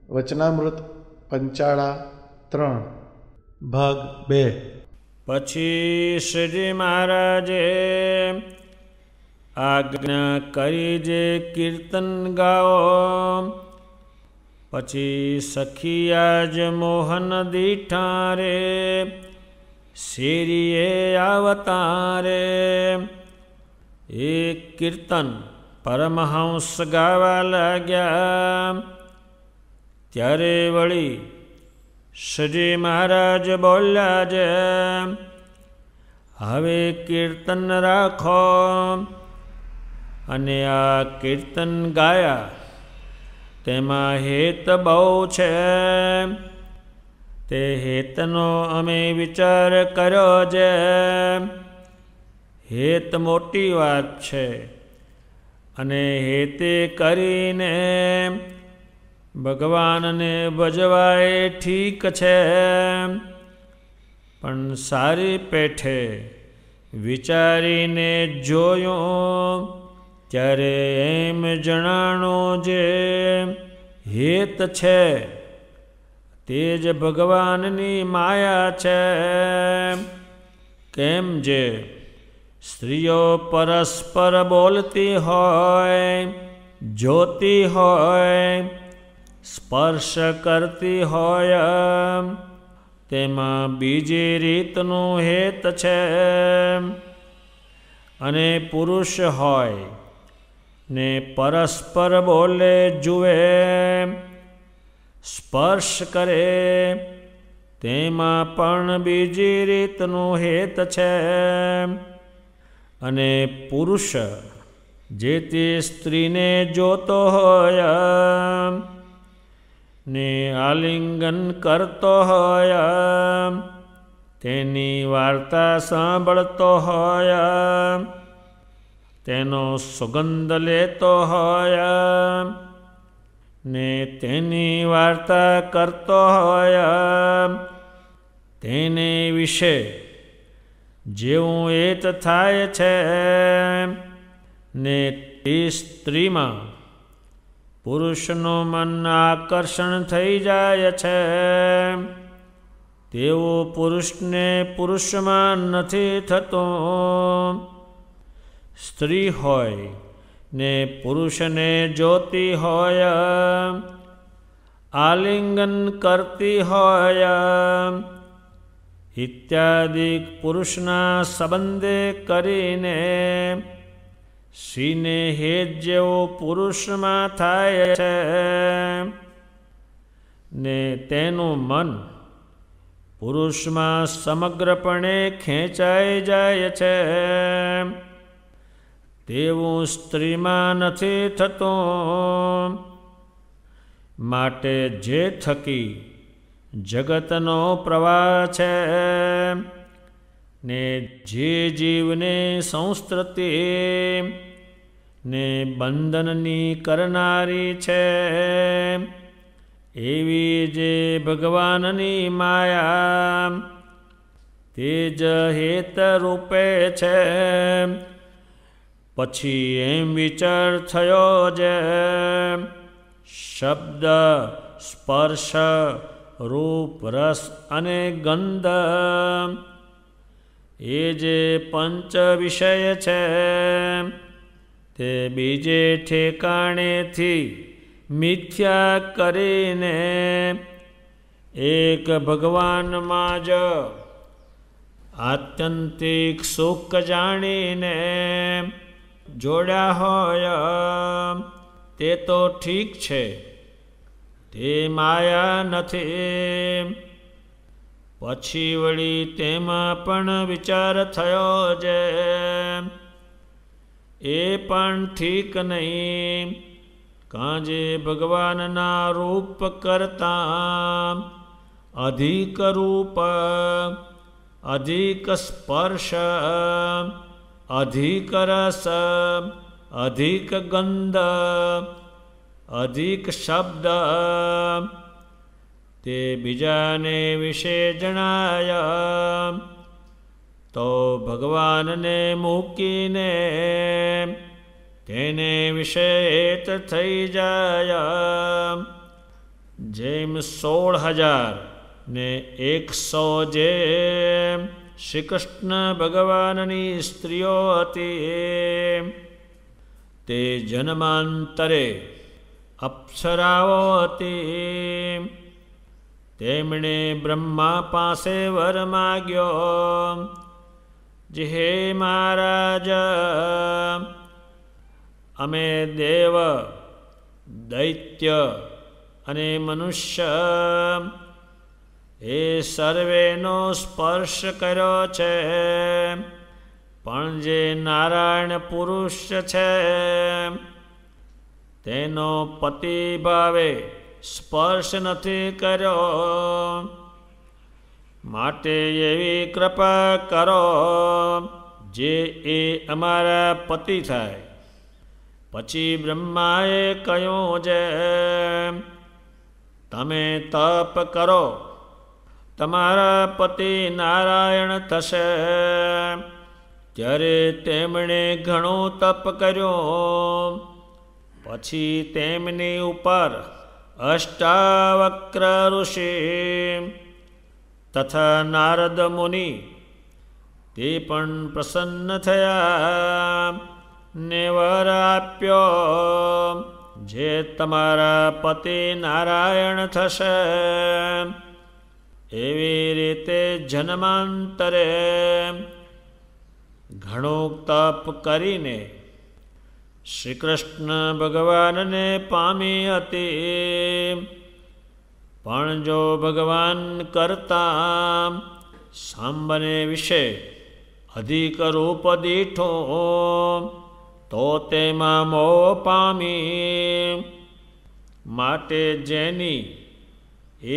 વચનામૃત પંચાળા 3 ભાગ 2. પછી શ્રીજી મહારાજે આજ્ઞા કરી જે કીર્તન ગાઓ. પછી સખિયાજ મોહન દીઠા રે શેરીએ આવતારે. એક કીર્તન પરમહંસ ગાવા લાગ્યા. ત્યારે વળી શ્રીજી મહારાજ બોલ્યા છે, હવે કીર્તન રાખો. અને આ કીર્તન ગાયા તેમાં હેત બહુ છે. તે હેતનો અમે વિચાર કર્યો છે. હેત મોટી વાત છે અને હેતે કરીને ભગવાનને ભજવાય ઠીક છે. પણ સારી પેઠે વિચારીને જોયું ત્યારે એમ જણાણું જે હેત છે તે જ ભગવાનની માયા છે. કેમ જે સ્ત્રીઓ પરસ્પર બોલતી હોય, જોતી હોય, સ્પર્શ કરતી હોય, તેમાં બીજી રીતનું હેત છે. અને પુરુષ હોય ને પરસ્પર બોલે, જુએ, સ્પર્શ કરે, તેમાં પણ બીજી રીતનું હેત છે. અને પુરુષ જે તે સ્ત્રીને જોતો હોય ને આલિંગન કરતો હોય, તેની વાર્તા સાંભળતો હોય, તેનો સુગંધ લેતો હોય ને તેની વાર્તા કરતો હોય, તેને વિશે જેવું હેત થાય છે ને તે સ્ત્રીમાં પુરુષનું મન આકર્ષણ થઈ જાય છે, તેવું પુરુષને પુરુષમાં નથી થતું. સ્ત્રી હોય ને પુરુષને જોતી હોય, આલિંગન કરતી હોય ઇત્યાદિ પુરુષના સંબંધે કરીને સ્ત્રીને હેત જેવો પુરુષમાં થાય છે ને તેનું મન પુરુષમાં સમગ્રપણે ખેંચાઈ જાય છે. તેવું સ્ત્રીમાં નથી થતું. માટે જે થકી જગતનો પ્રવાહ છે ને જે જીવને સંસ્કૃતિ ને બંધનની કરનારી છે, એવી જે ભગવાનની માયા તે જ હેત રૂપે છે. પછી એમ વિચાર થયો જે શબ્દ, સ્પર્શ, રૂપ, રસ અને ગંધ એ જે પંચ વિષય છે તે બીજે ઠેકાણેથી મિથ્યા કરીને એક ભગવાનમાં જ આત્યંતિક સુખ જાણીને જોડ્યા હોય તે તો ઠીક છે, તે માયા નથી. પછી વળી તેમાં પણ વિચાર થયો છે, એ પણ ઠીક નહીં. કાંજે ભગવાનના રૂપ કરતાં અધિક રૂપ, અધિક સ્પર્શ, અધિક રસ, અધિક ગંધ, અધિક શબ્દ તે બીજાને વિશે જણાયા. તો ભગવાનને મૂકીને તેને વિશે હેત થઈ જાય. જેમ 16,000 ને 100 જે શ્રી કૃષ્ણ ભગવાનની સ્ત્રીઓ હતી તે જન્માંતરે અપ્સરાઓ હતી. તેમણે બ્રહ્મા પાસે વર માગ્યો, જે હે મહારાજ, અમે દેવ, દૈત્ય અને મનુષ્ય એ સર્વેનો સ્પર્શ કર્યો છે, પણ જે નારાયણ પુરુષ છે તેનો પતિ ભાવે સ્પર્શ નથી કર્યો. માટે એવી કૃપા કરો જે એ અમારા પતિ થાય. પછી બ્રહ્માએ કહ્યું, જે તમે તપ કરો, તમારા પતિ નારાયણ થશે. ત્યારે તેમણે ઘણું તપ કર્યું. પછી તેમની ઉપર અષ્ટાવક્ર ઋષિ તથા નારદ મુનિ તે પણ પ્રસન્ન થયા ને વર આપ્યો, જે તમારા પતિ નારાયણ થશે. એવી રીતે જન્માંતરે ઘણું તપ કરીને શ્રી કૃષ્ણ ભગવાનને પામી હતી. પણ જો ભગવાન કરતા સાંબને વિશે અધિક રૂપ દીઠો તો તેમાં મોહ પામી. માટે જેની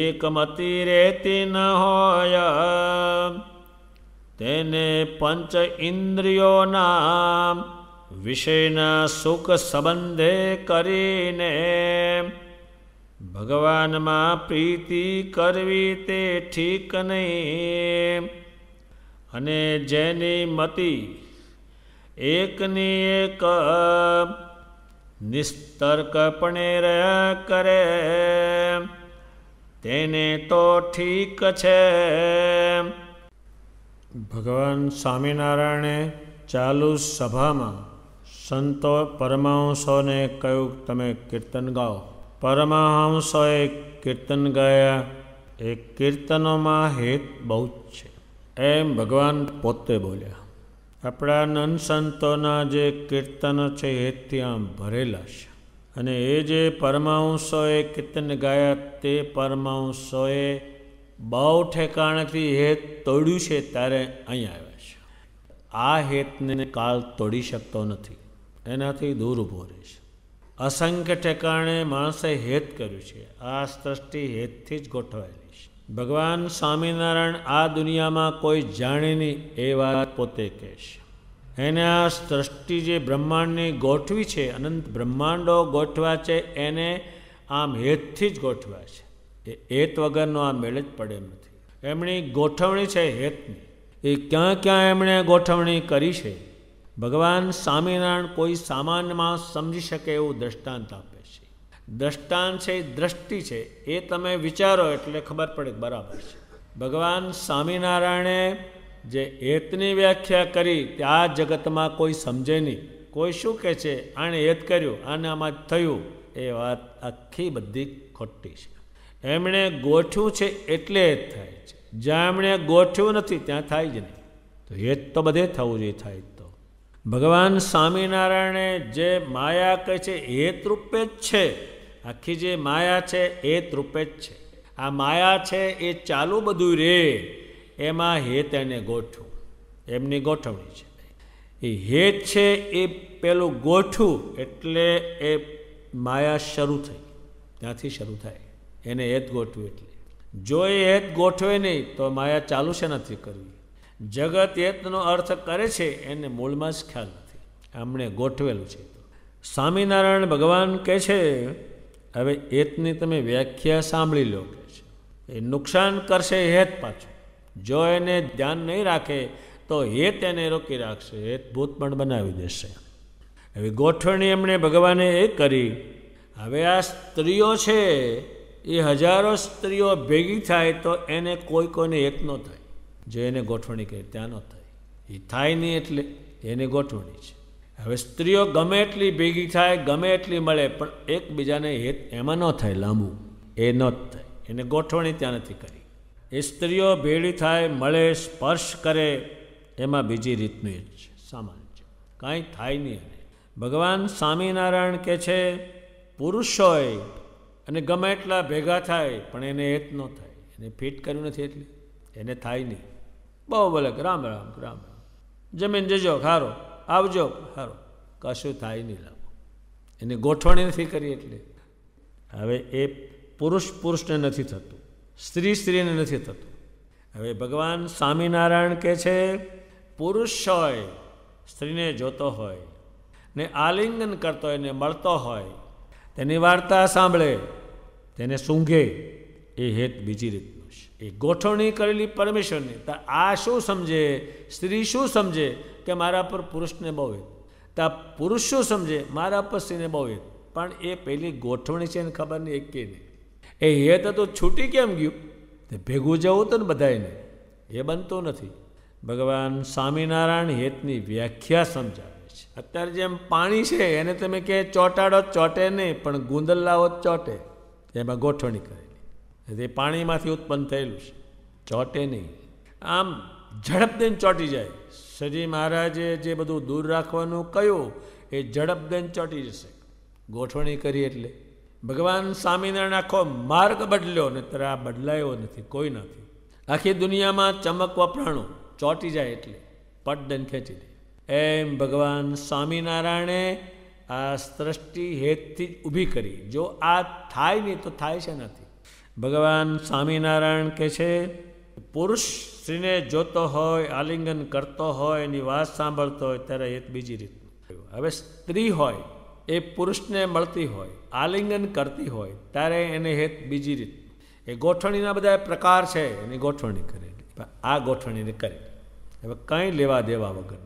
એકમતી રહેતી ન હોય તેને પંચ ઇન્દ્રિયોના વિષયના સુખ સંબંધે કરીને ભગવાનમાં પ્રીતિ કરવી તે ઠીક નહીં. અને જેની મતિ એકની એક નિસ્તર્કપણે રહ્યા કરે તેને તો ઠીક છે. ભગવાન સ્વામિનારાયણે ચાલુ સભામાં સંતો પરમહંસોને કહ્યું, તમે કીર્તન ગાઓ. પરમહંસોએ કીર્તન ગાયા. એ કીર્તનોમાં હેત બહુ જ છે એમ ભગવાન પોતે બોલ્યા. આપણા નન સંતોના જે કીર્તનો છે હેતથી આમ ભરેલા છે. અને એ જે પરમહંસોએ કીર્તન ગાયા તે પરમહંસોએ બહુ ઠેકાણેથી હેત તોડ્યું છે ત્યારે અહીં આવ્યા છે. આ હેતને કાલ તોડી શકતો નથી, એનાથી દૂર ઊભો રહે છે. અસંખ્ય ઠેકાણે માણસે હેત કર્યું છે. આ સૃષ્ટિ હેતથી જ ગોઠવાયેલી છે. ભગવાન સ્વામિનારાયણ આ દુનિયામાં કોઈ જાણે નહીં એ વાત પોતે કહે છે. એને આ સૃષ્ટિ જે બ્રહ્માંડની ગોઠવી છે, અનંત બ્રહ્માંડો ગોઠવા છે, એને આમ હેતથી જ ગોઠવ્યા છે. એ હેત વગરનો આ મેળ જ પડે એમ નથી. એમની ગોઠવણી છે હેતની. એ ક્યાં ક્યાં એમણે ગોઠવણી કરી છે. ભગવાન સ્વામિનારાયણ કોઈ સામાન્ય માણસ સમજી શકે એવું દ્રષ્ટાંત આપે છે. દ્રષ્ટાંત છે એ દ્રષ્ટિ છે, એ તમે વિચારો એટલે ખબર પડે બરાબર છે. ભગવાન સ્વામિનારાયણે જે હેતની વ્યાખ્યા કરી તે આ જગતમાં કોઈ સમજે નહીં. કોઈ શું કહે છે, આણે હેત કર્યું, આને આમાં થયું, એ વાત આખી બધી ખોટી છે. એમણે ગોઠવ્યું છે એટલે હેત થાય છે. જ્યાં એમણે ગોઠવ્યું નથી ત્યાં થાય જ નહીં. તો હેત તો બધે થવું જોઈએ થાય તો. ભગવાન સ્વામિનારાયણે જે માયા કહે છે હેત રૂપે જ છે. આખી જે માયા છે હેત રૂપે જ છે. આ માયા છે એ ચાલુ બધું રે એમાં હેત એને ગોઠવું, એમની ગોઠવણી છે. એ હેત છે એ પેલું ગોઠવું એટલે એ માયા શરૂ થઈ, ત્યાંથી શરૂ થાય. એને હેત ગોઠવું એટલે. જો એ હેત ગોઠવે નહીં તો માયા ચાલુ છે નથી કરવી. જગત હેતનો અર્થ કરે છે એને મૂળમાં જ ખ્યાલ નથી, એમણે ગોઠવેલું છે. સ્વામિનારાયણ ભગવાન કહે છે, હવે હેતની તમે વ્યાખ્યા સાંભળી લો કે છે. એ નુકસાન કરશે હેત પાછું. જો એને ધ્યાન નહીં રાખે તો હેત એને રોકી રાખશે, હેત ભૂત પણ બનાવી દેશે. એવી ગોઠવણી એમણે ભગવાને એ કરી. હવે આ સ્ત્રીઓ છે એ હજારો સ્ત્રીઓ ભેગી થાય તો એને કોઈને એક ન થાય. જો એને ગોઠવણી કરી ત્યાં ન થાય. એ થાય નહીં એટલે એને ગોઠવણી છે. હવે સ્ત્રીઓ ગમે એટલી ભેગી થાય, ગમે એટલી મળે, પણ એકબીજાને હેત એમાં ન થાય લાંબુ, એ ન જ થાય. એને ગોઠવણી ત્યાં નથી કરી. એ સ્ત્રીઓ ભેળી થાય, મળે, સ્પર્શ કરે, એમાં બીજી રીતનું એ છે, સામાન્ય છે, કાંઈ થાય નહીં. એને ભગવાન સ્વામિનારાયણ કહે છે પુરુષ હોય અને ગમે એટલા ભેગા થાય પણ એને હેત ન થાય. એને ફિટ કર્યું નથી એટલે એને થાય નહીં. બહુ બોલે રામ રામ રામ રામ, જમીન જજો ખારો, આવજો ખારો, કશું થાય નહીં લાવો. એને ગોઠવણી નથી કરી એટલે. હવે એ પુરુષ પુરુષને નથી થતું, સ્ત્રી સ્ત્રીને નથી થતું. હવે ભગવાન સ્વામિનારાયણ કહે છે પુરુષ હોય, સ્ત્રીને જોતો હોય ને આલિંગન કરતો હોય ને મળતો હોય, તેની વાર્તા સાંભળે, તેને સૂંઘે, એ હેત બીજી રીતનું છે. એ ગોઠવણી કરેલી પરમેશ્વરની. આ શું સમજે, સ્ત્રી શું સમજે કે મારા પર પુરુષને બહુ હેત, તો પુરુષ શું સમજે મારા પર સ્ત્રીને બહુ હેત. પણ એ પહેલી ગોઠવણી છે એને ખબર નહીં, એક કે નહીં. એ હેત હતું છૂટી કેમ ગયું, તે ભેગું જવું હતું ને બધાને, એ બનતું નથી. ભગવાન સ્વામિનારાયણ હેતની વ્યાખ્યા સમજાવે છે. અત્યારે જેમ પાણી છે એને તમે કહે ચોટાડો ચોટે નહીં, પણ ગુંદર લાવો ચોટે, એમાં ગોઠવણી કરેલી. એ પાણીમાંથી ઉત્પન્ન થયેલું છે, ચોટે નહીં. આમ ઝડપ દઈને ચોંટી જાય. શ્રીજી મહારાજે જે બધું દૂર રાખવાનું કહ્યું એ ઝડપ દઈને ચોંટી જશે, ગોઠવણી કરી એટલે. ભગવાન સ્વામિનારાયણ આખો માર્ગ બદલ્યો ને ત્યારે આ બદલાયો નથી, કોઈ નથી. આખી દુનિયામાં ચમક વપરાણું, ચોંટી જાય એટલે પટ દઈને ખેંચી દે. એમ ભગવાન સ્વામિનારાયણે આ સૃષ્ટિ હેતથી જ ઊભી કરી. જો આ થાય નહીં તો થાય છે નથી. ભગવાન સ્વામિનારાયણ કહે છે પુરુષ સ્ત્રીને જોતો હોય, આલિંગન કરતો હોય, એની વાત સાંભળતો હોય ત્યારે હેત બીજી રીતનું. હવે સ્ત્રી હોય એ પુરુષને મળતી હોય, આલિંગન કરતી હોય ત્યારે એને હેત બીજી રીતનું. એ ગોઠવણીના બધા પ્રકાર છે, એની ગોઠવણી કરેલી. આ ગોઠવણીને કરી હવે કંઈ લેવા દેવા વગર.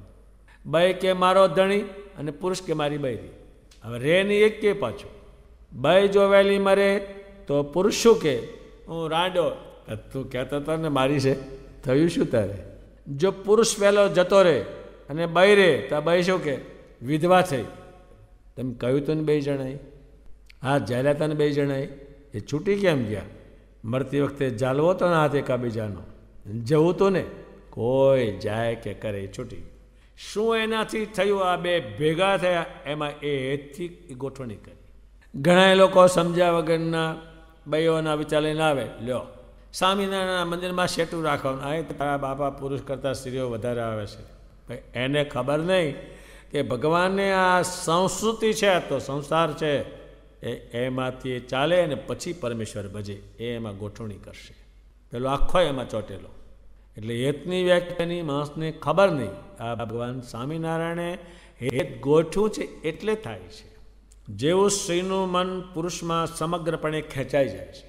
બાઈ કે મારો ધણી અને પુરુષ કે મારી બૈરી. હવે રે નહીં એક કે પાછું. બાઈ જો વહેલી મરે તો પુરુષ શું કે હું રાંડો, તું કહેતો હતો ને મારી છે, થયું શું તારે? જો પુરુષ વહેલો જતો રહે અને બાઈ રે તો બાઈ શું કે વિધવા થઈ. તમે કહ્યું તો ને બે જણાએ, હા જ્યાર્યા હતા ને બે જણાએ, એ છૂટી કેમ ગયા? મરતી વખતે જાલવો તો ના હાથ એકાબીજાનો, જવું તો ને, કોઈ જાય કે કરે એ છૂટી. શું એનાથી થયું? આ બે ભેગા થયા, એમાં એ હેતથી ગોઠવણી કરી. ઘણા લોકો સમજ્યા વગરના બાઈઓના વિચાર લઈને આવે, લ્યો સ્વામિનારાયણ મંદિરમાં શેટું રાખવાનું, આ તારા બાપા પુરુષ કરતાં સ્ત્રીઓ વધારે આવે છે. ભાઈ એને ખબર નહીં કે ભગવાનને આ સંસ્કૃતિ છે, તો સંસાર છે, એમાંથી ચાલે અને પછી પરમેશ્વર ભજે, એમાં ગોઠવણી કરશે. પેલો આખો એમાં ચોટેલો. એટલે હેતની વ્યાખ્યાની માણસને ખબર નહીં. આ ભગવાન સ્વામિનારાયણે હેત ગોઠવું છે એટલે થાય છે. જેવું સ્ત્રીનું મન પુરુષમાં સમગ્રપણે ખેંચાઈ જાય છે,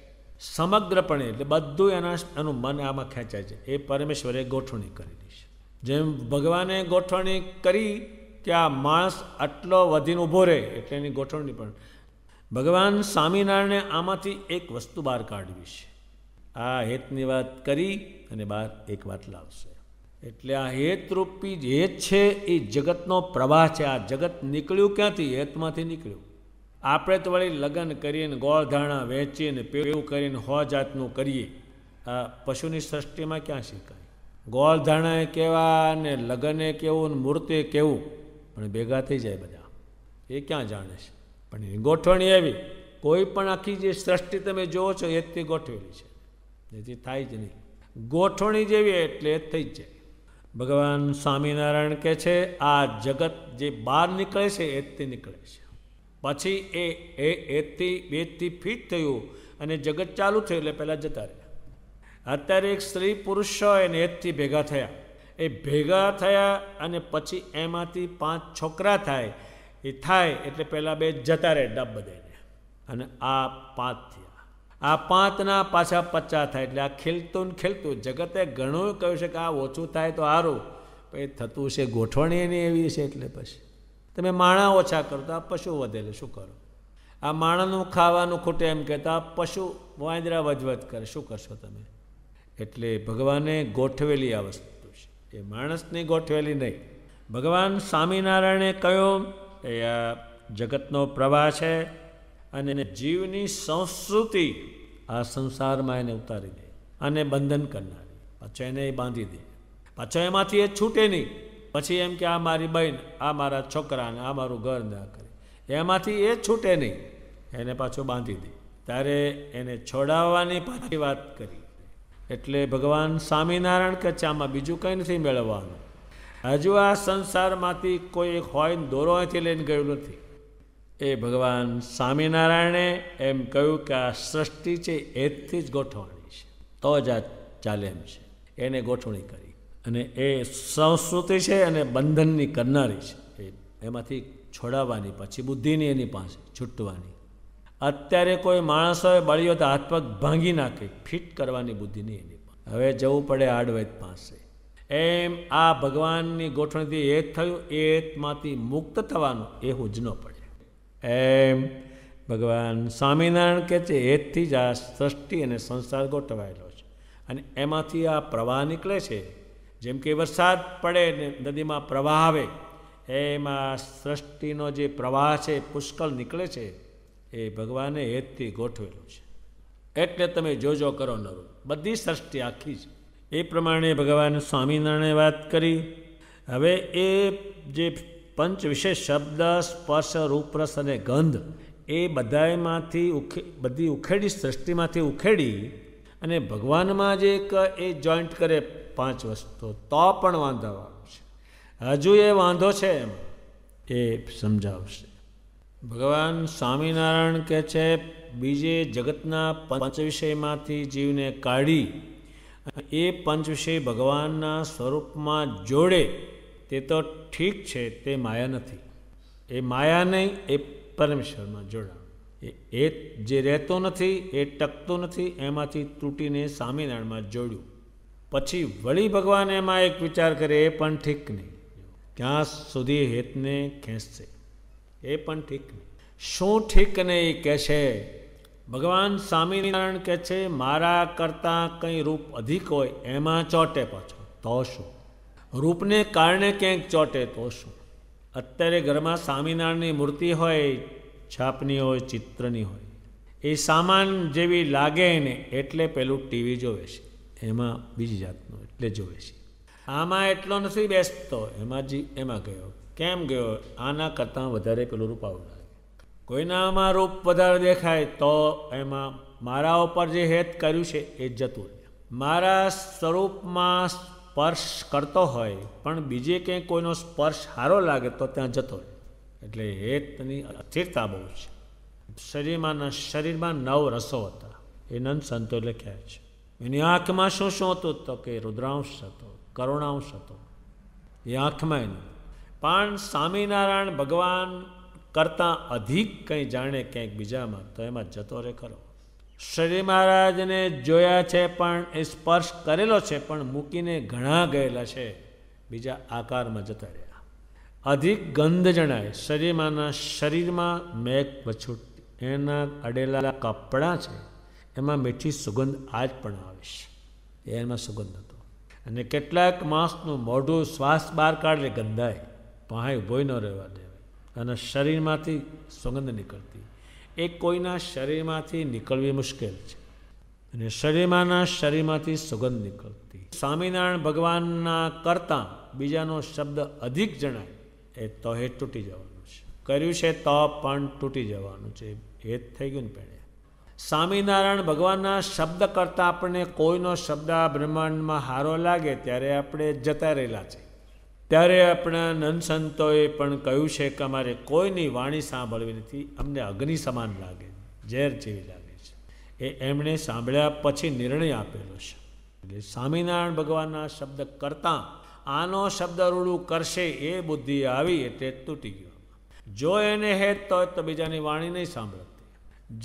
સમગ્રપણે એટલે બધું એનું મન આમાં ખેંચાય છે, એ પરમેશ્વરે ગોઠવણી કરેલી છે. જેમ ભગવાને ગોઠવણી કરી કે આ માણસ આટલો વધીને ઊભો રહે એટલે એની ગોઠવણી પણ ભગવાન સ્વામિનારાયણે આમાંથી એક વસ્તુ બહાર કાઢવી છે. આ હેતની વાત કરી અને બહાર એક વાત લાવશે. એટલે આ હેતરૂપી હેત છે એ જગતનો પ્રવાહ છે. આ જગત નીકળ્યું ક્યાંથી? હેતમાંથી નીકળ્યું. આપણે તો વળી લગ્ન કરીને ગોળધાણા વેચીને પેવું કરીને 100 જાતનું કરીએ. આ પશુની સૃષ્ટિમાં ક્યાં શીખાય? ગોળધાણા કેવા ને લગ્ને કેવું ને મૂર્તે કેવું, પણ ભેગા થઈ જાય બધા, એ ક્યાં જાણે છે? પણ એની ગોઠવણી એવી, કોઈ પણ આખી જે સૃષ્ટિ તમે જુઓ છો હેતથી ગોઠવેલી છે, જેથી થાય જ નહીં. ગોઠવણી જેવી એટલે એ થઈ જ જાય. ભગવાન સ્વામિનારાયણ કહે છે આ જગત જે બહાર નીકળે છે હેતથી નીકળે છે. પછી એ હેતથી ફિટ થયું અને જગત ચાલુ થયું એટલે પહેલાં જતા રહ્યા. અત્યારે એક સ્ત્રી પુરુષ હોય અને હેતથી ભેગા થયા, એ ભેગા થયા અને પછી એમાંથી 5 છોકરા થાય. એ થાય એટલે પહેલાં 2 જતા રહે ડબ બધાને, અને આ 5 થયા. આ 5ના પાછા 50 થાય. એટલે આ ખેલતું ને ખેલતું જગતે ઘણું કહ્યું છે કે આ ઓછું થાય તો સારું, પછી થતું છે ગોઠવણી એની એવી છે. એટલે પછી તમે માણા ઓછા કરો તો આ પશુ વધેલે શું કરો? આ માણસનું ખાવાનું ખૂટે એમ કહેતા પશુ વાંદરા વજવજ કરે, શું કરશો તમે? એટલે ભગવાને ગોઠવેલી આ વસ્તુ છે, એ માણસની ગોઠવેલી નહીં. ભગવાન સ્વામિનારાયણે કહ્યું એ આ જગતનો પ્રવાહ છે અને જીવની સંસ્કૃતિ આ સંસારમાં એને ઉતારી દે અને બંધન કરનારી, પાછો એને બાંધી દે, પાછો એમાંથી એ છૂટે નહીં. પછી એમ કે આ મારી બહેન, આ મારા છોકરાને, આ મારું ઘર ના કરે, એમાંથી એ છૂટે નહીં, એને પાછો બાંધી દે. ત્યારે એને છોડાવવાની પાછી વાત કરી. એટલે ભગવાન સ્વામિનારાયણ કે છે આમાં બીજું કંઈ નથી મેળવવાનું. હજુ આ સંસારમાંથી કોઈ એક હોય દોરો અહીંથી લઈને ગયું નથી. એ ભગવાન સ્વામિનારાયણે એમ કહ્યું કે આ સૃષ્ટિ છે એથી જ ગોઠવણી છે, તો જ આ ચાલે એમ છે. એને ગોઠવણી કરી અને એ સંસ્કૃતિ છે અને બંધનની કરનારી છે. એમાંથી છોડાવવાની પછી બુદ્ધિની એની પાસે છૂટવાની. અત્યારે કોઈ માણસોએ બળીઓ તો હાથ પગ ભાંગી નાખે, ફિટ કરવાની બુદ્ધિની એની પાસે. હવે જવું પડે આડવૈદ પાસે. એમ આ ભગવાનની ગોઠવણીથી એક થયું, એ હેતમાંથી મુક્ત થવાનું એ હુજનો પડે. એમ ભગવાન સ્વામિનારાયણ કહે છે હેતથી જ આ સૃષ્ટિ અને સંસાર ગોઠવાયેલો છે અને એમાંથી આ પ્રવાહ નીકળે છે. જેમ કે વરસાદ પડે ને નદીમાં પ્રવાહ આવે, એમાં સૃષ્ટિનો જે પ્રવાહ છે પુષ્કળ નીકળે છે, એ ભગવાને હેતથી ગોઠવેલું છે. એટલે તમે જોજો કરો નરો, બધી સૃષ્ટિ આખી છે. એ પ્રમાણે ભગવાન સ્વામિનારાયણે વાત કરી. હવે એ જે પંચ વિશેષ શબ્દ, સ્પર્શ, રૂપ, રસ અને ગંધ એ બધામાંથી બધી ઉખેડી, સૃષ્ટિમાંથી ઉખેડી અને ભગવાનમાં જે એક એ જોઈન્ટ કરે 5 વસ્તુ, તો પણ વાંધાવાનું છે. હજુ એ વાંધો છે એમ એ સમજાવશે. ભગવાન સ્વામિનારાયણ કહે છે બીજે જગતના પંચ વિષયમાંથી જીવને કાઢી એ પંચ વિષય ભગવાનના સ્વરૂપમાં જોડે તે તો ઠીક છે, તે માયા નથી. એ માયા નહીં, એ પરમેશ્વરમાં જોડાણ. એ જે રહેતો નથી, એ ટકતો નથી, એમાંથી તૂટીને સ્વામિનારાયણમાં જોડ્યું. પછી વળી ભગવાન એમાં એક વિચાર કરે, એ પણ ઠીક નહીં. ક્યાં સુધી હેતને ખેંચશે, એ પણ ઠીક નહીં. શું ઠીક નહીં કહે છે ભગવાન સ્વામિનારાયણ કહે છે મારા કરતાં કંઈ રૂપ અધિક હોય એમાં ચોટે પાછો તો શું? રૂપને કારણે ક્યાંક ચોટે તો શું? અત્યારે ઘરમાં સ્વામિનારાયણની મૂર્તિ હોય, છાપની હોય, ચિત્રની હોય, એ સામાન જેવી લાગે ને એટલે પેલું ટીવી જોવે છે, એમાં બીજી જાતનું એટલે જોવે છે. આમાં એટલો નથી બેસતો, એમાં ગયો. કેમ ગયો? આના કરતાં વધારે પેલું રૂપ આવું લાગે. કોઈનામાં રૂપ વધારે દેખાય તો એમાં મારા ઉપર જે હેત કર્યું છે એ જતું રહે. મારા સ્વરૂપમાં સ્પર્શ કરતો હોય પણ બીજે ક્યાંય કોઈનો સ્પર્શ સારો લાગે તો ત્યાં જતો રહે. એટલે હેતની અસ્થિરતા બહુ છે. શરીરમાં 9 રસો હતા, એ નંદ સંતો લખ્યા છે. એની આંખમાં શું શું હતું તો કે રુદ્રાંશ હતો, કરુણાંશ હતો, એ આંખમાં એનું. પણ સ્વામિનારાયણ ભગવાન કરતાં અધિક કંઈ જાણે ક્યાંક બીજામાં તો એમાં જતો રહે ખરો. શ્રી મહારાજને જોયા છે પણ એ સ્પર્શ કરેલો છે પણ મૂકીને ઘણા ગયેલા છે, બીજા આકારમાં જતા રહ્યા. અધિક ગંધ જણાય. શરીરમાં મેઘ વછૂટતી, એના અડેલા કપડાં છે એમાં મીઠી સુગંધ આજ પણ આવે છે, એમાં સુગંધ હતો. અને કેટલાક માસનું મોઢું શ્વાસ બહાર કાઢે ગંધાય, પાહે ઊભો ન રહેવા દેવાય. અને શરીરમાંથી સુગંધ નીકળતી, એ કોઈના શરીરમાંથી નીકળવી મુશ્કેલ છે. અને શરીરમાંથી સુગંધ નીકળતી. સ્વામિનારાયણ ભગવાનના કરતાં બીજાનો શબ્દ અધિક જણાય એ તો હેત તૂટી જવાનું છે. કર્યું છે તો પણ તૂટી જવાનું છે, હેત થઈ ગયું ને પેણે. સ્વામિનારાયણ ભગવાનના શબ્દ કરતાં આપણને કોઈનો શબ્દ આ બ્રહ્માંડમાં સારો લાગે ત્યારે આપણે જતા રહેલા છે. ત્યારે આપણા નંદ સંતોએ પણ કહ્યું છે કે અમારે કોઈની વાણી સાંભળવી નથી, અમને અગ્નિ સમાન લાગે, ઝેર જેવી લાગે છે. એ એમણે સાંભળ્યા પછી નિર્ણય આપેલો છે. એટલે સ્વામિનારાયણ ભગવાનના શબ્દ કરતાં આનો શબ્દ રૂડું કરશે એ બુદ્ધિ આવી એટલે તૂટી ગયો. જો એને હેત તો બીજાની વાણી નહીં સાંભળતી.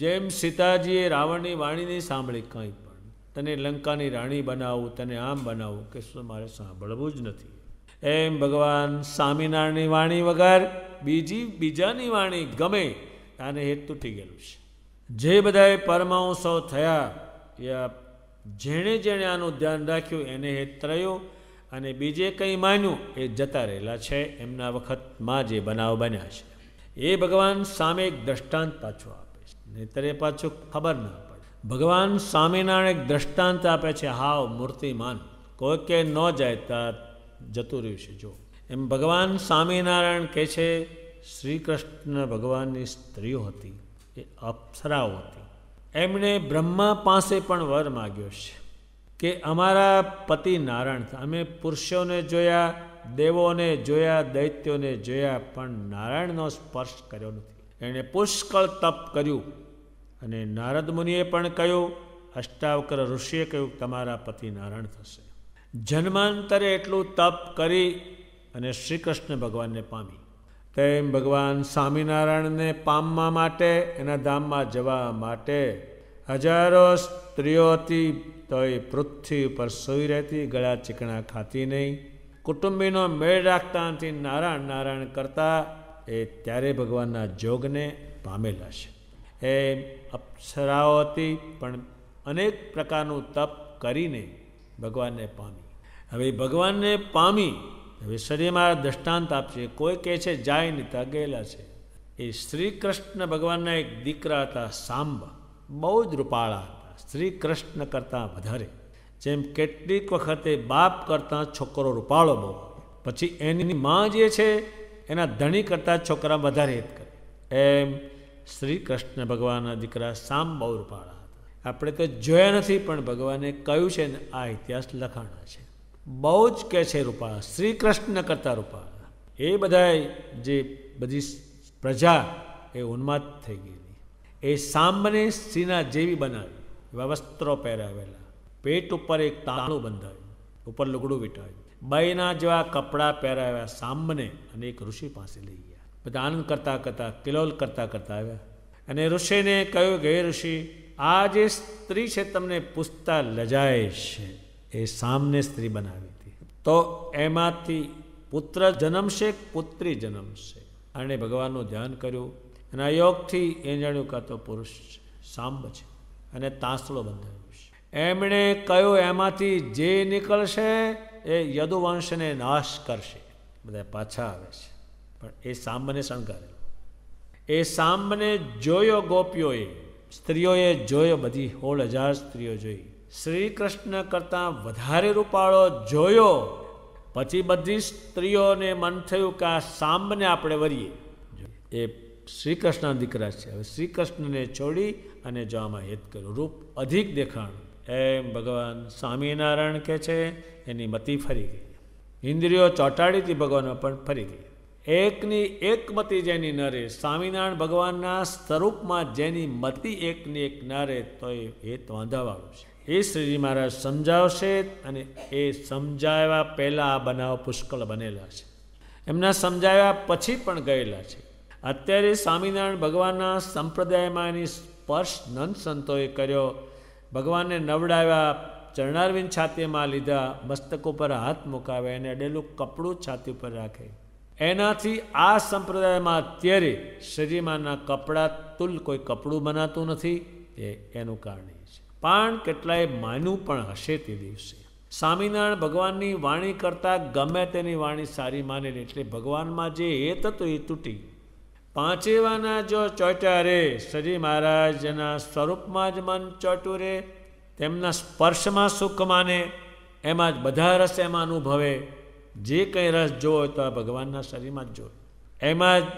જેમ સીતાજીએ રાવણની વાણી નહીં સાંભળી, કંઈ પણ તને લંકાની રાણી બનાવું, તને આમ બનાવું, કે શું મારે સાંભળવું જ નથી. એમ ભગવાન સ્વામિનારાયણની વાણી વગર બીજાની વાણી ગમે આને હેત તૂટી ગયેલું છે. જે બધાએ પરમહંસો થયા યા જેણે જેણે આનું ધ્યાન રાખ્યું એને હેત રહ્યું, અને બીજે કંઈ માન્યું એ જતા રહેલા છે. એમના વખતમાં જે બનાવ બન્યા છે એ ભગવાન સામે એક દ્રષ્ટાંત પાછું આપે છે, નહીંતર એ પાછું ખબર ના પડે. ભગવાન સ્વામિનારાયણ એક દ્રષ્ટાંત આપે છે, હાવ મૂર્તિમાન, કોઈ કે ન જાય ત્યાં જતું રહ્યું છે. જો એમ ભગવાન સ્વામિનારાયણ કહે છે, શ્રી કૃષ્ણ ભગવાનની સ્ત્રીઓ હતી, એ અપ્સરાઓ હતી. એમણે બ્રહ્મા પાસે પણ વર માગ્યો છે કે અમારા પતિ નારાયણ હતા. અમે પુરુષોને જોયા, દેવોને જોયા, દૈત્યોને જોયા, પણ નારાયણનો સ્પર્શ કર્યો નથી. એણે પુષ્કળ તપ કર્યું, અને નારદ મુનિએ પણ કહ્યું, અષ્ટાવક્ર ઋષિએ કહ્યું, તમારા પતિ નારાયણ થશે. જન્માંતરે એટલું તપ કરી અને શ્રી કૃષ્ણ ભગવાનને પામી. તેમ ભગવાન સ્વામિનારાયણને પામવા માટે, એના ધામમાં જવા માટે હજારો સ્ત્રીઓ હતી, તો એ પૃથ્વી ઉપર સૂઈ રહેતી, ગળા ચીકણા ખાતી નહીં, કુટુંબીનો મેળ રાખતા નથી, નારાયણ નારાયણ કરતા. એ ત્યારે ભગવાનના જોગને પામેલા છે. એ અપ્સરાઓ હતી, પણ અનેક પ્રકારનું તપ કરીને ભગવાનને પામી. હવે ભગવાનને પામી, હવે શરીરમાં દ્રષ્ટાંત આપશે. કોઈ કહે છે જાય નહીં, ત્યાં ગયેલા છે. એ શ્રી કૃષ્ણ ભગવાનના એક દીકરા હતા, સાંબ, બહુ જ રૂપાળા હતા, શ્રી કૃષ્ણ કરતાં વધારે. જેમ કેટલીક વખતે બાપ કરતાં છોકરો રૂપાળો બહુ, પછી એની માં જે છે એના ધણી કરતાં છોકરા વધારે હેત કરે. એમ શ્રી કૃષ્ણ ભગવાનના દીકરા સાંબ બહુ રૂપાળા હતા. આપણે તો જોયા નથી, પણ ભગવાને કહ્યું છે ને આ ઇતિહાસ લખાણા છે. બહુ જ કહે છે રૂપાળા, શ્રી કૃષ્ણ કરતાં રૂપાળા. એ બધા જે બધી પ્રજા એ ઉન્માદ થઈ ગયેલી. એ સાંબને સીના જેવી બનાવી, એવા વસ્ત્રો પહેરાવેલા, પેટ ઉપર એક તાણું બંધાયું, ઉપર લુગડું વીંટાયું, બાઈના જેવા કપડાં પહેરાવ્યા સાંબને, અને એક ઋષિ પાસે લઈ ગયા. બધા આનંદ કરતાં કરતાં, કિલોલ કરતાં કરતાં આવ્યા, અને ઋષિને કહ્યું કે હે ઋષિ, આ જે સ્ત્રી છે તમને પૂછતા લજાય છે, એ સામને સ્ત્રી બનાવી હતી, તો એમાંથી પુત્ર જન્મશે, પુત્રી જન્મશે. અને ભગવાનનું ધ્યાન કર્યું, અને આ યોગથી એ જાણ્યું કાં તો પુરુષ છે, સાંબ છે, અને તાંસળો બંધાયો છે. એમણે કહ્યું એમાંથી જે નીકળશે એ યદુવંશને નાશ કરશે. બધા પાછા આવે છે, પણ એ સાંબને શણગારેલો. એ સાંબને જોયો ગોપીઓએ, સ્ત્રીઓએ જોયો, બધી 16,000 સ્ત્રીઓ જોઈ. શ્રી કૃષ્ણ કરતાં વધારે રૂપાળો જોયો. પછી બધી સ્ત્રીઓને મન થયું કે આ સાંબને આપણે વરીએ. એ શ્રી કૃષ્ણના દીકરા છે. હવે શ્રી કૃષ્ણને છોડી અને જવામાં હેત કર્યું, રૂપ અધિક દેખાણ. એમ ભગવાન સ્વામિનારાયણ કહે છે, એની મતિ ફરી ગઈ. ઇન્દ્રિયો ચોંટાડીથી ભગવાનમાં પણ ફરી ગઈ. એકની એક મતિ જેની ન રહે, સ્વામિનારાયણ ભગવાનના સ્વરૂપમાં જેની મતિ એકની એક ન રહે, તો એ હેત વાંધાવાળું છે. એ શ્રીજી મહારાજ સમજાવશે, અને એ સમજાવ્યા પહેલાં આ બનાવ પુષ્કળ બનેલા છે. એમના સમજાવ્યા પછી પણ ગયેલા છે. અત્યારે સ્વામિનારાયણ ભગવાનના સંપ્રદાયમાં એની સ્પર્શ નંદ સંતોએ કર્યો. ભગવાનને નવડાવ્યા, ચરણારવિંદ છાતીમાં લીધા, મસ્તક ઉપર હાથ મુકાવ્યા, એને અડેલું કપડું છાતી ઉપર રાખે. એનાથી આ સંપ્રદાયમાં અત્યારે શરીરમાંના કપડા તુલ કોઈ કપડું બનાતું નથી. એનું કારણ એ છે. પણ કેટલાય માન્યું પણ હશે તે દિવસે. સ્વામિનારાયણ ભગવાનની વાણી કરતાં ગમે તેની વાણી સારી માનેલી, એટલે ભગવાનમાં જે હેત હતું એ તૂટી. પાંચેવાના જો ચોટ્યા રે, શ્રી મહારાજના સ્વરૂપમાં જ મન ચોટ્યું રે, તેમના સ્પર્શમાં સુખ માને, એમાં જ બધા રસ એમાં અનુભવે. જે કંઈ રસ જોવો તો આ ભગવાનના શરીરમાં જ જોવે, એમાં જ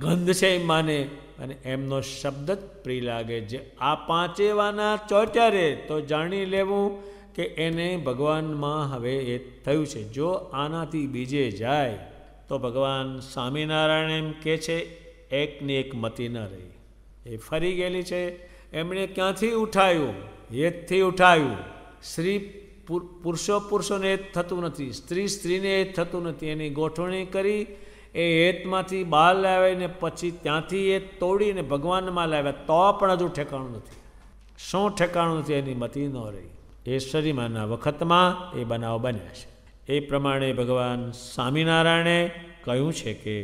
ગંધ છે એ માને, અને એમનો શબ્દ જ પ્રિય લાગે. જે આ પાંચેવાના ચોટ્યા રે તો જાણી લેવું કે એને ભગવાનમાં હવે એ થયું છે. જો આનાથી બીજે જાય તો ભગવાન સ્વામિનારાયણ એમ કહે છે, એકની એક મતિ ન રહી, એ ફરી ગયેલી છે. એમણે ક્યાંથી ઉઠાયું? હેતથી ઉઠાયું. સ્ત્રી પુરુષોને હેત થતું નથી, સ્ત્રી સ્ત્રીને હેત થતું નથી. એની ગોઠવણી કરી, એ હેતમાંથી બહાર લાવીને પછી ત્યાંથી એ તોડીને ભગવાનમાં લાવ્યા, તો પણ હજુ ઠેકાણું નથી. શું ઠેકાણું નથી? એની મતિ ન રહી. એ શરીરમાંના વખતમાં એ બનાવ બન્યા છે. એ પ્રમાણે ભગવાન સ્વામિનારાયણે કહ્યું છે કે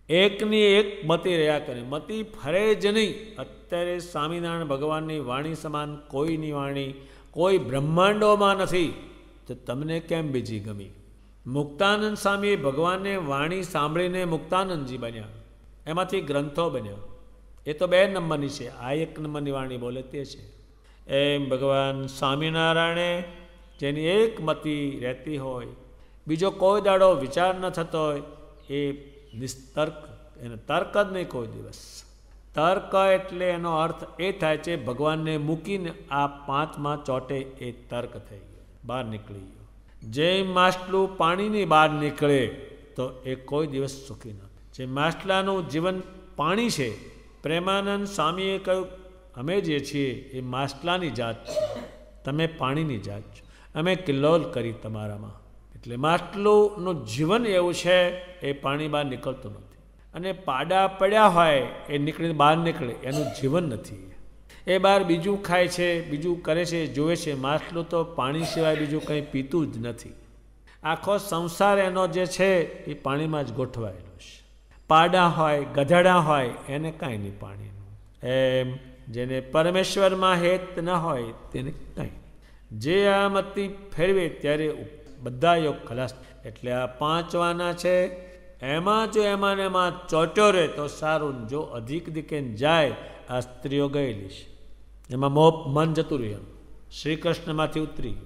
એકની એક મતિ રહ્યા કરે, મતિ ફરે જ નહીં. અત્યારે સ્વામિનારાયણ ભગવાનની વાણી સમાન કોઈની વાણી કોઈ બ્રહ્માંડોમાં નથી, તો તમને કેમ બીજી ગમી? મુક્તાનંદ સ્વામીએ ભગવાનને વાણી સાંભળીને મુક્તાનંદજી બન્યા, એમાંથી ગ્રંથો બન્યા. એ તો 2 નંબરની છે, આ 1 નંબરની વાણી બોલે તે છે. એમ ભગવાન સ્વામિનારાયણે જેની એક મતિ રહેતી હોય, બીજો કોઈ દાડો વિચાર ન થતો હોય, એ નિસ્તર્ક, એને તર્ક જ નહીં કોઈ દિવસ. તર્ક એટલે એનો અર્થ એ થાય છે ભગવાનને મૂકીને આ 5માં ચોટે એ તર્ક થઈ ગયો, બહાર નીકળી ગયો. જેમ માછલું પાણીની બહાર નીકળે તો એ કોઈ દિવસ સુખી ન થાય. જે માછલાનું જીવન પાણી છે, પ્રેમાનંદ સ્વામીએ કહ્યું અમે જે છીએ એ માછલાની જાત છે, તમે પાણીની જાત છો, અમે કિલ્લોલ કરી તમારામાં. એટલે માછલુંનું જીવન એવું છે એ પાણી બહાર નીકળતું નથી. અને પાડા પડ્યા હોય એ નીકળીને બહાર નીકળે, એનું જીવન નથી. એ બહાર બીજું ખાય છે, બીજું કરે છે, જોવે છે. માછલું તો પાણી સિવાય બીજું કંઈ પીતું જ નથી. આખો સંસાર એનો જે છે એ પાણીમાં જ ગોઠવાયેલો છે. પાડા હોય, ગધેડા હોય, એને કાંઈ નહીં પાણીનું. એમ જેને પરમેશ્વરમાં હેત ન હોય તેને કાંઈ. જે આ મતિ ફેરવે ત્યારે બધા યોગ ખલાસ. એટલે આ 5 વાના છે, એમાં જો એમાં ચોટ્યો રહે તો સારું. જો અધિક દિકે જાય, આ સ્ત્રીઓ ગયેલી છે, એમાં મન જતું રહ્યું, શ્રી કૃષ્ણમાંથી ઉતરી.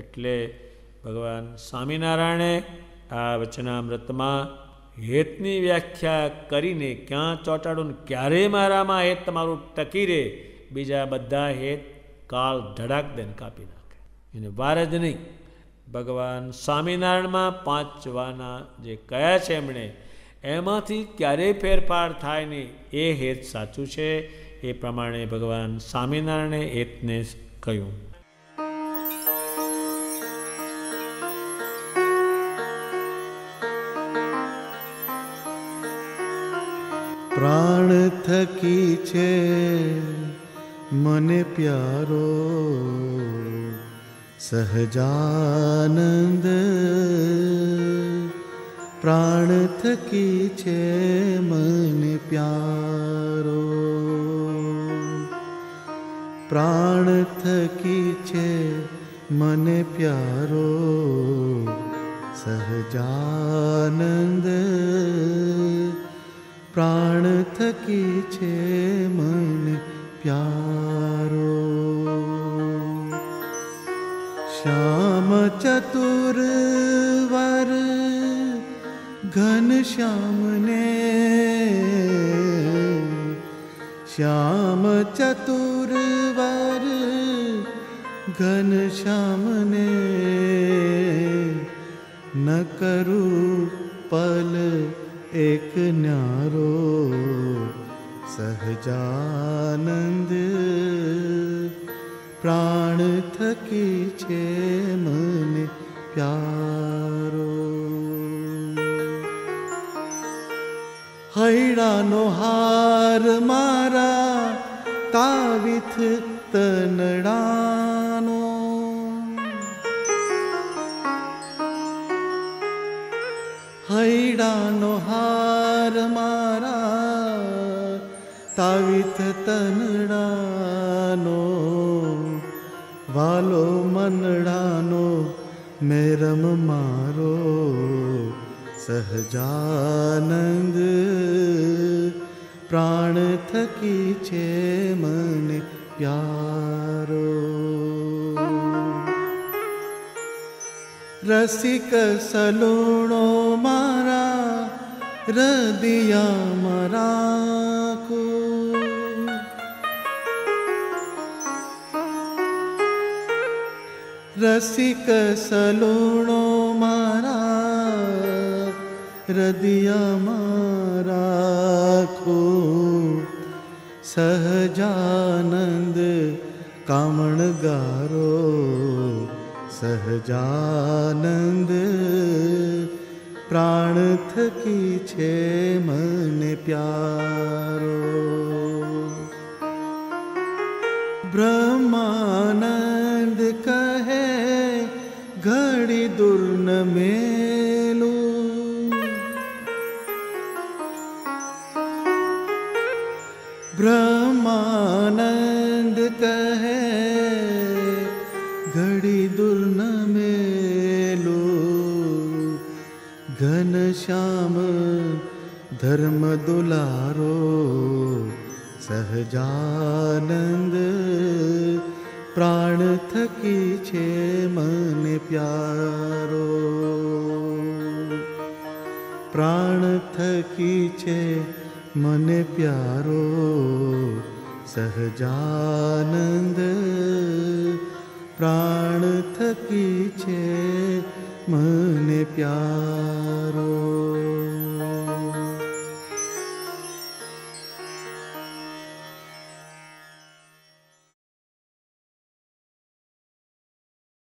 એટલે ભગવાન સ્વામિનારાયણે આ વચનામૃતમાં હેતની વ્યાખ્યા કરીને ક્યાં ચોંટાડું, ક્યારે મારામાં હેત તમારું ટકી રહે, બીજા બધા હેત કાળ ધડાક દઈને કાપી નાખે, એને વાર જ નહીં. ભગવાન સ્વામિનારાયણમાં 5 વાના જે કયા છે એમણે, એમાંથી ક્યારેય ફેરફાર થાય નહીં. એ હેત સાચું છે. એ પ્રમાણે ભગવાન સ્વામિનારાયણે હેતને કહ્યું. પ્રાણ થકી છે મને પ્યારો, સહજાનંદ પ્રાણ થકી છે મને પ્યારો, પ્રાણ થકી છે મને પ્યારો, સહજાનંદ પ્રાણ થકી છે મને પ્યારો. શ્યામ ચતુર વર ઘન શ્યામ ને, શ્યામ ચતુર વર ઘન શ્યામ ને, ન કરું પલ એક ન્યારો, સહજાનંદ પ્રાણ થકી છે મને પ્યારો. હૈડાનો હાર મારા તાવિથ તનડાનો, હૈડાનો હાર મારા તાવિથ તનડાનો, વાલો મનડાનો મેરમ મારો, સહજાનંદ પ્રાણ થકી છે મને પ્યારો. રસિક સલુણો મારા હૃદયામાં રાખો, રસિક સલુણો મારા હૃદયામાં રાખો, સહજાનંદ કામણગારો, સહજાનંદ પ્રાણ થકી છે મને પ્યારો. બ્રહ્માનંદ કહે ઘડી દુર્ન મેલું, कहे घड़ी दूर न मेलो, घन श्याम धर्म दुलारो, सहजानंद प्राण थकी छे मन प्यारो, प्राण थकी छे मन प्यारो, सहजानंद प्राण थकी छे मन प्यारो।